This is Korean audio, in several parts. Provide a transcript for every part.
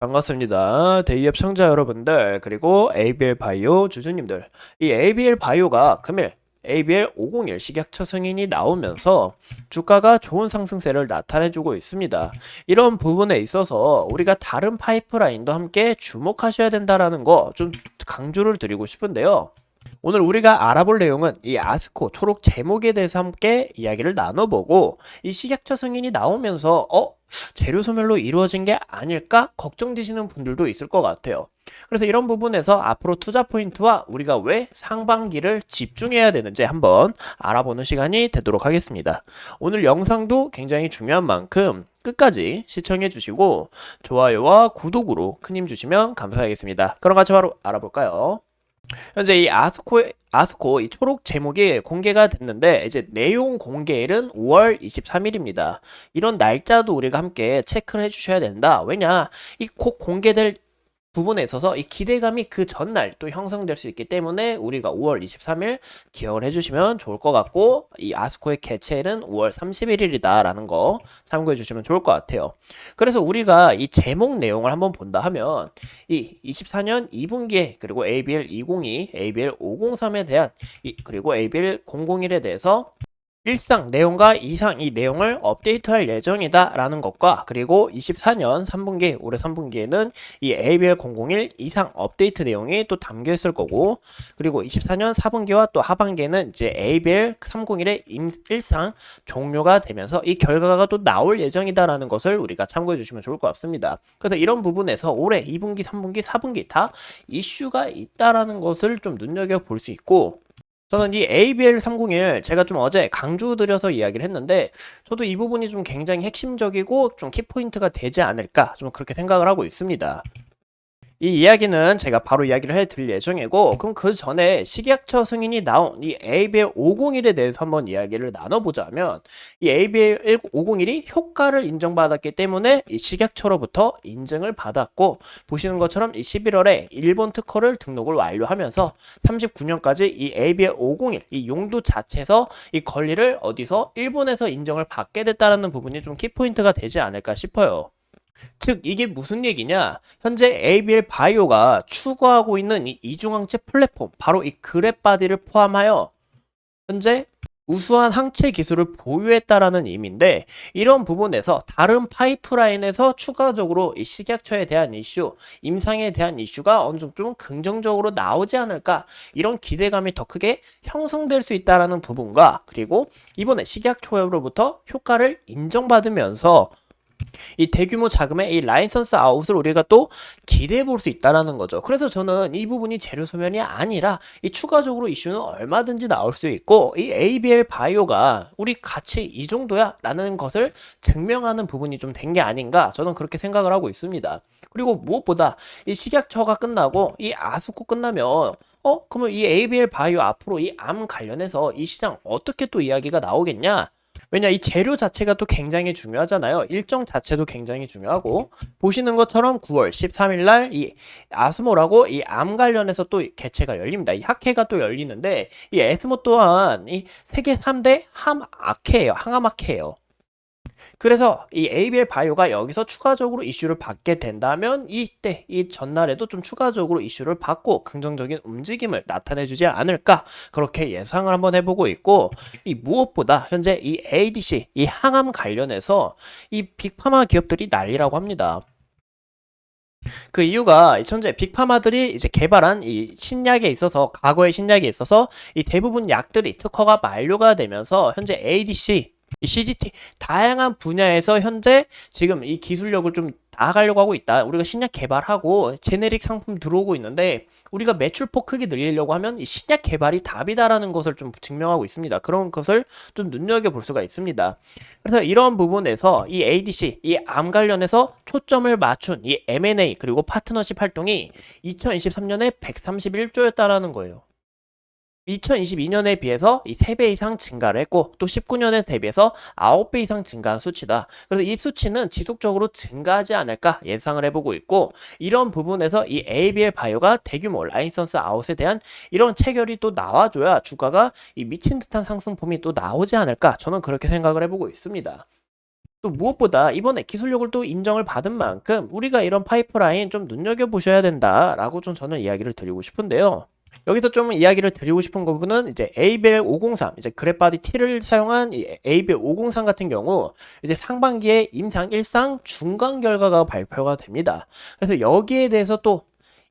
반갑습니다. 대기업 청자 여러분들, 그리고 ABL 바이오 주주님들. 이 ABL 바이오가 금일 ABL 501 식약처 승인이 나오면서 주가가 좋은 상승세를 나타내주고 있습니다. 이런 부분에 있어서 우리가 다른 파이프라인도 함께 주목하셔야 된다라는 거 좀 강조를 드리고 싶은데요. 오늘 우리가 알아볼 내용은 이 아스코 초록 제목에 대해서 함께 이야기를 나눠보고, 이 식약처 승인이 나오면서 재료 소멸로 이루어진 게 아닐까 걱정되시는 분들도 있을 것 같아요. 그래서 이런 부분에서 앞으로 투자 포인트와 우리가 왜 상반기를 집중해야 되는지 한번 알아보는 시간이 되도록 하겠습니다. 오늘 영상도 굉장히 중요한 만큼 끝까지 시청해 주시고 좋아요와 구독으로 큰 힘 주시면 감사하겠습니다. 그럼 같이 바로 알아볼까요? 현재 이 아스코 이 초록 제목이 공개가 됐는데, 이제 내용 공개일은 5월 23일입니다. 이런 날짜도 우리가 함께 체크를 해주셔야 된다. 왜냐, 이 곧 공개될 부분에 있어서 이 기대감이 그 전날 또 형성될 수 있기 때문에 우리가 5월 23일 기억을 해주시면 좋을 것 같고, 이 아스코의 개최일은 5월 31일이다 라는 거 참고해 주시면 좋을 것 같아요. 그래서 우리가 이 제목 내용을 한번 본다 하면 이 24년 2분기에 그리고 ABL 202, ABL 503에 대한 그리고 ABL 001에 대해서 일상 내용과 이상 이 내용을 업데이트할 예정이다 라는 것과, 그리고 24년 3분기 올해 3분기에는 이 ABL 001 이상 업데이트 내용이 또 담겨 있을 거고, 그리고 24년 4분기와 또 하반기에는 이제 ABL 301의 일상 종료가 되면서 이 결과가 또 나올 예정이다 라는 것을 우리가 참고해 주시면 좋을 것 같습니다. 그래서 이런 부분에서 올해 2분기 3분기 4분기 다 이슈가 있다라는 것을 좀 눈여겨볼 수 있고, 저는 이 ABL 301 제가 좀 어제 강조드려서 이야기를 했는데, 저도 이 부분이 좀 굉장히 핵심적이고 좀 키포인트가 되지 않을까 좀 그렇게 생각을 하고 있습니다. 이 이야기는 제가 바로 이야기를 해드릴 예정이고, 그럼 그 전에 식약처 승인이 나온 이 ABL 501에 대해서 한번 이야기를 나눠보자면, 이 ABL 501이 효과를 인정받았기 때문에 이 식약처로부터 인증을 받았고, 보시는 것처럼 이 11월에 일본 특허를 등록을 완료하면서 39년까지 이 ABL 501 이 용도 자체에서 이 권리를 어디서 일본에서 인정을 받게 됐다는 부분이 좀 키포인트가 되지 않을까 싶어요. 즉 이게 무슨 얘기냐, 현재 ABL 바이오가 추구하고 있는 이 이중항체 플랫폼, 바로 이 그랩바디를 포함하여 현재 우수한 항체 기술을 보유했다라는 의미인데, 이런 부분에서 다른 파이프라인에서 추가적으로 이 식약처에 대한 이슈, 임상에 대한 이슈가 어느 정도 좀 긍정적으로 나오지 않을까, 이런 기대감이 더 크게 형성될 수 있다라는 부분과, 그리고 이번에 식약처로부터 효과를 인정받으면서 이 대규모 자금의 이 라이선스 아웃을 우리가 또 기대해 볼 수 있다라는 거죠. 그래서 저는 이 부분이 재료 소멸이 아니라 이 추가적으로 이슈는 얼마든지 나올 수 있고, 이 ABL 바이오가 우리 가치 이 정도야 라는 것을 증명하는 부분이 좀 된 게 아닌가, 저는 그렇게 생각을 하고 있습니다. 그리고 무엇보다 이 식약처가 끝나고 이 아스코 끝나면 그러면 이 ABL 바이오 앞으로 이 암 관련해서 이 시장 어떻게 또 이야기가 나오겠냐? 왜냐, 이 재료 자체가 또 굉장히 중요하잖아요. 일정 자체도 굉장히 중요하고, 보시는 것처럼 9월 13일 날 이 아스모라고 이 암 관련해서 또 개최가 열립니다. 이 학회가 또 열리는데, 이 에스모 또한 이 세계 3대 항암학회예요. 그래서 이 ABL 바이오가 여기서 추가적으로 이슈를 받게 된다면, 이때 이 전날에도 좀 추가적으로 이슈를 받고 긍정적인 움직임을 나타내 주지 않을까, 그렇게 예상을 한번 해보고 있고, 이 무엇보다 현재 이 ADC 이 항암 관련해서 이 빅파마 기업들이 난리라고 합니다. 그 이유가 현재 빅파마들이 이제 개발한 이 신약에 있어서, 과거의 신약에 있어서 이 대부분 약들이 특허가 만료가 되면서 현재 ADC 이 CGT 다양한 분야에서 현재 지금 이 기술력을 좀 나아가려고 하고 있다. 우리가 신약 개발하고 제네릭 상품 들어오고 있는데, 우리가 매출폭 크게 늘리려고 하면 이 신약 개발이 답이다라는 것을 좀 증명하고 있습니다. 그런 것을 좀 눈여겨볼 수가 있습니다. 그래서 이런 부분에서 이 ADC, 이 암 관련해서 초점을 맞춘 이 M&A 그리고 파트너십 활동이 2023년에 131조였다라는 거예요. 2022년에 비해서 이 3배 이상 증가를 했고, 또 19년에 대비해서 9배 이상 증가한 수치다. 그래서 이 수치는 지속적으로 증가하지 않을까 예상을 해보고 있고, 이런 부분에서 이 ABL 바이오가 대규모 라이선스 아웃에 대한 이런 체결이 또 나와줘야 주가가 이 미친 듯한 상승폭이 또 나오지 않을까, 저는 그렇게 생각을 해보고 있습니다. 또 무엇보다 이번에 기술력을 또 인정을 받은 만큼 우리가 이런 파이프라인 좀 눈여겨보셔야 된다라고 좀 저는 이야기를 드리고 싶은데요. 여기서 좀 이야기를 드리고 싶은 부분은 이제 ABL 503, 이제 그랩바디 T를 사용한 이 ABL 503 같은 경우 이제 상반기에 임상 1상 중간 결과가 발표가 됩니다. 그래서 여기에 대해서 또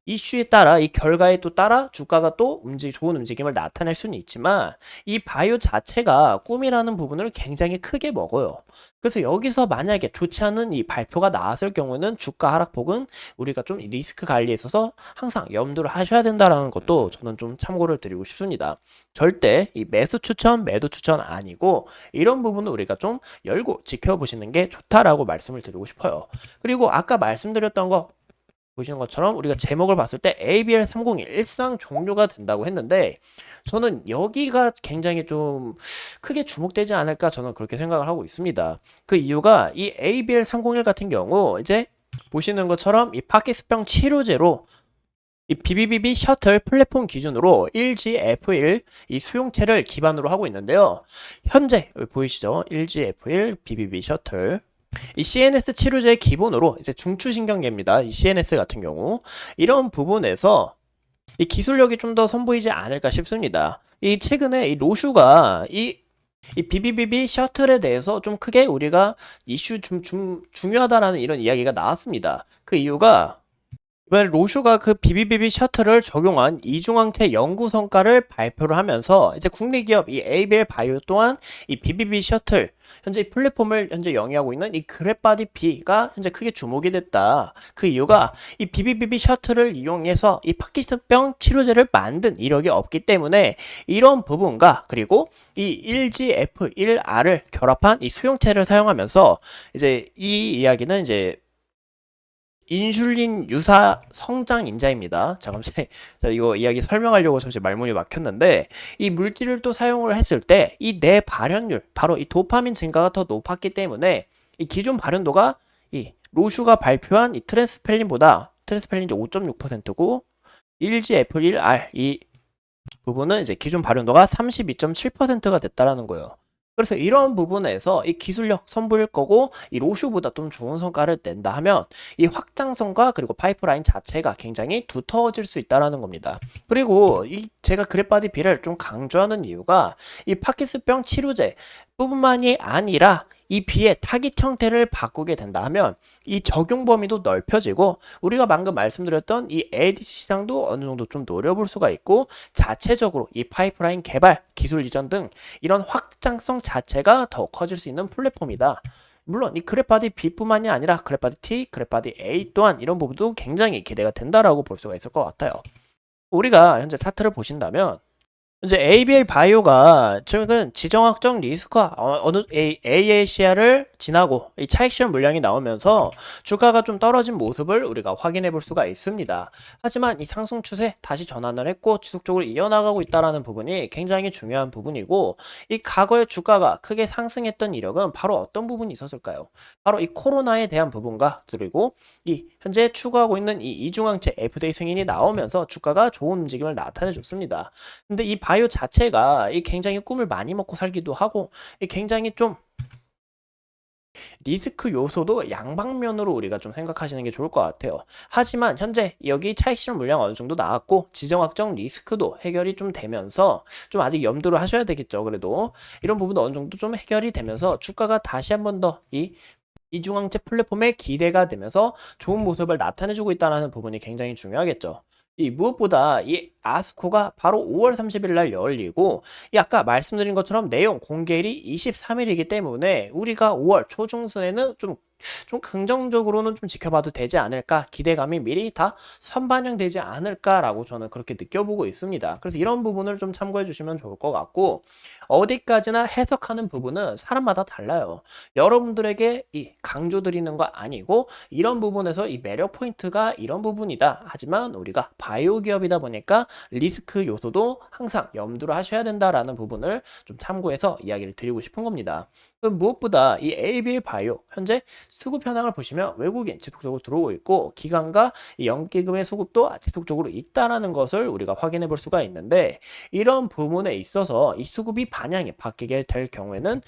이슈에 따라 이 결과에 또 따라 주가가 또 좋은 움직임을 나타낼 수는 있지만 이 바이오 자체가 꿈이라는 부분을 굉장히 크게 먹어요. 그래서 여기서 만약에 좋지 않은 이 발표가 나왔을 경우는 주가 하락폭은 우리가 좀 리스크 관리에 있어서 항상 염두를 하셔야 된다라는 것도 저는 좀 참고를 드리고 싶습니다. 절대 이 매수 추천, 매도 추천 아니고 이런 부분은 우리가 좀 열고 지켜보시는 게 좋다라고 말씀을 드리고 싶어요. 그리고 아까 말씀드렸던 거 보시는 것처럼 우리가 제목을 봤을 때 ABL 301 일상 종료가 된다고 했는데 저는 여기가 굉장히 좀 크게 주목되지 않을까 저는 그렇게 생각을 하고 있습니다. 그 이유가 이 ABL 301 같은 경우 이제 보시는 것처럼 이 파키스병 치료제로 이 BBB 셔틀 플랫폼 기준으로 1GF1 이 수용체를 기반으로 하고 있는데요. 현재 보이시죠? 1GF1 BBB 셔틀 이 CNS 치료제의 기본으로 이제 중추신경계입니다. 이 CNS 같은 경우 이런 부분에서 이 기술력이 좀 더 선보이지 않을까 싶습니다. 이 최근에 이 로슈가 이 BBB 셔틀에 대해서 좀 크게 우리가 이슈 중요하다라는 이런 이야기가 나왔습니다. 그 이유가 이번에 로슈가 그 BBB 셔틀을 적용한 이중항체 연구 성과를 발표를 하면서 이제 국내 기업 이 ABL 바이오 또한 이 BBB 셔틀 현재 이 플랫폼을 현재 영위하고 있는 이 그랩바디 B가 현재 크게 주목이 됐다. 그 이유가 이 BBB 셔틀을 이용해서 이 파킨슨병 치료제를 만든 이력이 없기 때문에 이런 부분과 그리고 이 1GF1R을 결합한 이 수용체를 사용하면서 이제 이 이야기는 이제 인슐린 유사 성장 인자입니다. 잠깐만, 자, 이거 이야기 설명하려고 잠시 말문이 막혔는데, 이 물질을 또 사용을 했을 때, 이 뇌 발현율, 바로 이 도파민 증가가 더 높았기 때문에, 이 기존 발현도가 이 로슈가 발표한 이 트랜스펠린 이제 5.6%고, 1GF1R, 이 부분은 이제 기존 발현도가 32.7%가 됐다라는 거예요. 그래서 이런 부분에서 이 기술력 선보일 거고 이 로슈보다 좀 좋은 성과를 낸다 하면 이 확장성과 그리고 파이프라인 자체가 굉장히 두터워질 수 있다라는 겁니다. 그리고 이 제가 그랩바디 B를 좀 강조하는 이유가 이 파킨슨병 치료제 뿐만이 아니라 이 B의 타깃 형태를 바꾸게 된다 하면 이 적용 범위도 넓혀지고 우리가 방금 말씀드렸던 이 ADC 시장도 어느 정도 좀 노려볼 수가 있고 자체적으로 이 파이프라인 개발, 기술 이전 등 이런 확장성 자체가 더 커질 수 있는 플랫폼이다. 물론 이 그래파디 B뿐만이 아니라 그래파디 T, 그래파디 A 또한 이런 부분도 굉장히 기대가 된다라고 볼 수가 있을 것 같아요. 우리가 현재 차트를 보신다면 이제 ABL 바이오가 최근 지정학적 리스크와 어느 AACR을 지나고 이 차익 실현 물량이 나오면서 주가가 좀 떨어진 모습을 우리가 확인해 볼 수가 있습니다. 하지만 이 상승 추세 다시 전환을 했고 지속적으로 이어나가고 있다는 부분이 굉장히 중요한 부분이고 이 과거에 주가가 크게 상승했던 이력은 바로 어떤 부분이 있었을까요? 바로 이 코로나에 대한 부분과 그리고 이 현재 추구하고 있는 이 이중항체 FDA 승인이 나오면서 주가가 좋은 움직임을 나타내 줬습니다. 근데 이 바이오 자체가 이 굉장히 꿈을 많이 먹고 살기도 하고 이 굉장히 좀 리스크 요소도 양방면으로 우리가 좀 생각하시는 게 좋을 것 같아요. 하지만 현재 여기 차익 실현 물량 어느 정도 나왔고 지정학적 리스크도 해결이 좀 되면서 좀 아직 염두를 하셔야 되겠죠. 그래도 이런 부분도 어느 정도 좀 해결이 되면서 주가가 다시 한 번 더 이 이중항체 플랫폼에 기대가 되면서 좋은 모습을 나타내주고 있다는 부분이 굉장히 중요하겠죠. 이 무엇보다 이 아스코가 바로 5월 30일 날 열리고 이 아까 말씀드린 것처럼 내용 공개일이 23일이기 때문에 우리가 5월 초중순에는 좀 긍정적으로는 좀 지켜봐도 되지 않을까 기대감이 미리 다 선반영되지 않을까라고 저는 그렇게 느껴보고 있습니다. 그래서 이런 부분을 좀 참고해 주시면 좋을 것 같고 어디까지나 해석하는 부분은 사람마다 달라요. 여러분들에게 이 강조드리는 거 아니고 이런 부분에서 이 매력 포인트가 이런 부분이다. 하지만 우리가 바이오 기업이다 보니까 리스크 요소도 항상 염두를 하셔야 된다라는 부분을 좀 참고해서 이야기를 드리고 싶은 겁니다. 무엇보다 이 ABL 바이오 현재 수급 현황을 보시면 외국인 지속적으로 들어오고 있고 기관과 이 연기금의 수급도 지속적으로 있다라는 것을 우리가 확인해 볼 수가 있는데 이런 부분에 있어서 이 수급이 반향이 바뀌게 될 경우에는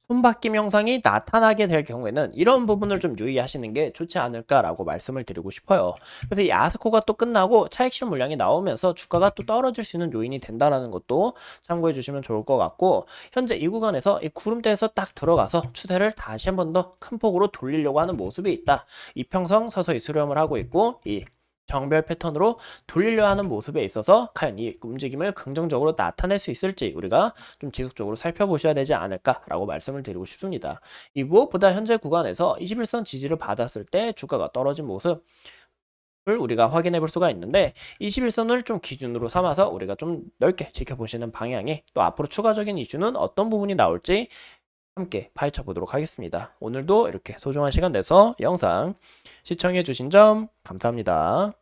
손바뀜 형상이 나타나게 될 경우에는 이런 부분을 좀 유의하시는 게 좋지 않을까라고 말씀을 드리고 싶어요. 그래서 이 아스코가 또 끝나고 차익실 물량이 나오면서 주가가 또 떨어질 수 있는 요인이 된다라는 것도 참고해 주시면 좋을 것 같고, 현재 이 구간에서 이 구름대에서 딱 들어가서 추세를 다시 한 번 더 큰 폭으로 돌리려고 하는 모습이 있다. 이평성 서서히 수렴을 하고 있고, 이 정별 패턴으로 돌리려 하는 모습에 있어서 과연 이 움직임을 긍정적으로 나타낼 수 있을지 우리가 좀 지속적으로 살펴보셔야 되지 않을까라고 말씀을 드리고 싶습니다. 이 무엇보다 현재 구간에서 21선 지지를 받았을 때 주가가 떨어진 모습을 우리가 확인해 볼 수가 있는데, 21선을 좀 기준으로 삼아서 우리가 좀 넓게 지켜보시는 방향이, 또 앞으로 추가적인 이슈는 어떤 부분이 나올지 함께 파헤쳐 보도록 하겠습니다. 오늘도 이렇게 소중한 시간 내서 영상 시청해 주신 점 감사합니다.